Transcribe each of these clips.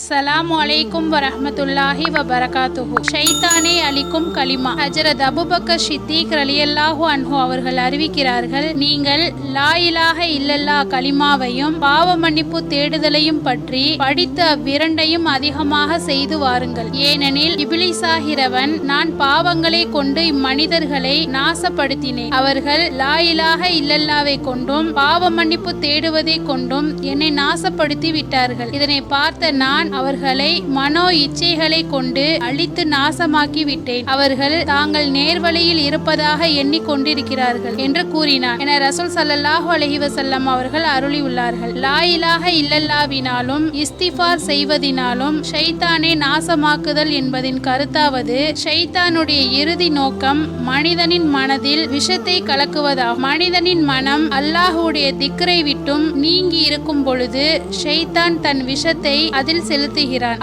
அஸ்ஸலாமு அலைக்கும் வரஹ்மத்துல்லாஹி வபரகாத்துஹு. ஷைத்தானை அளிக்கும் கலிமா. ஹஜ்ரத் அபூபக்கர் ஸித்தீக் ரலியல்லாஹு அன்ஹு அவர்கள் அறிவிக்கிறார்கள், நீங்கள் லா இலாஹ இல்லல்லாஹ் கலிமாவையும் பாவ மன்னிப்பு தேடுதலையும் பற்றி படித்த அவ்விரண்டையும் அதிகமாக செய்து வாருங்கள். ஏனெனில் இப்லீஸாகிறவன், நான் பாவங்களை கொண்டு இம்மனிதர்களை நாசப்படுத்தினேன். அவர்கள் லா இலாஹ இல்லல்லாவை கொண்டும் பாவ மன்னிப்பு தேடுவதை கொண்டும் என்னை நாசப்படுத்தி விட்டார்கள். இதனை பார்த்த நான் அவர்களை மனோ இச்சைகளை கொண்டு அழித்து நாசமாக்கி விட்டேன். அவர்கள் தாங்கள் நேர்வழியில் இருப்பதாக எண்ணிக்கொண்டிருக்கிறார்கள் என்று கூறினார் என ரசூல் ஸல்லல்லாஹு அலைஹி வஸல்லம் அவர்கள் அருளியுள்ளார்கள். லா இலாஹ இல்லல்லாவினாலும் இஸ்திஃபார் செய்வதினாலும் ஷைத்தானை நாசமாக்குதல் என்பதின் கருத்தாவது, ஷைத்தானுடைய இறுதி நோக்கம் மனிதனின் மனதில் விஷத்தை கலக்குவதாகும். மனிதனின் மனம் அல்லாஹ்வுடைய திக்ரை விட்டும் நீங்கி இருக்கும் பொழுது ஷைத்தான் தன் விஷத்தை அதில் செலுத்துகிறான்.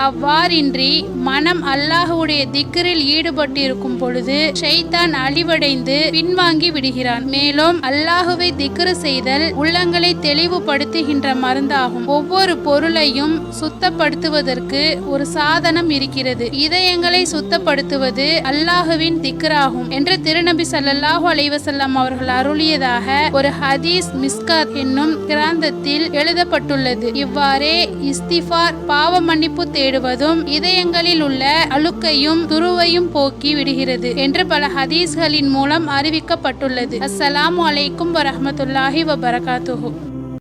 அவ்வாறின்றி மனம் அல்லாஹ்வுடைய திக்ரில் ஈடுபட்டிருக்கும் பொழுது ஷைத்தான் அழிவடைந்து பின்வாங்கி விடுகிறான். மேலும் அல்லாஹுவை திக்ரு செய்தல் உள்ளங்களை தெளிவுபடுத்துகின்ற மருந்தாகும். ஒவ்வொரு பொருளையும் சுத்தப்படுத்துவதற்கு ஒரு சாதனம் இருக்கிறது. இதயங்களை சுத்தப்படுத்துவது அல்லாஹுவின் திக்ராகும் என்று திருநபி ஸல்லல்லாஹு அலைஹி வஸல்லம் அவர்கள் அருளியதாக ஒரு ஹதீஸ் மிஸ்காத் என்னும் கிரந்தத்தில் எழுதப்பட்டுள்ளது. இவ்வாறே இஸ்திஃபார் பாவ மன்னிப்பு தேடுவதும் இதயங்களில் உள்ள அழுக்கையும் துருவையும் போக்கி விடுகிறது என்று பல ஹதீஸ்களின் மூலம் அறிவிக்கப்பட்டுள்ளது. அஸ்ஸலாமு அலைக்கும் வரஹ்மத்துல்லாஹி வபரகாத்துஹு.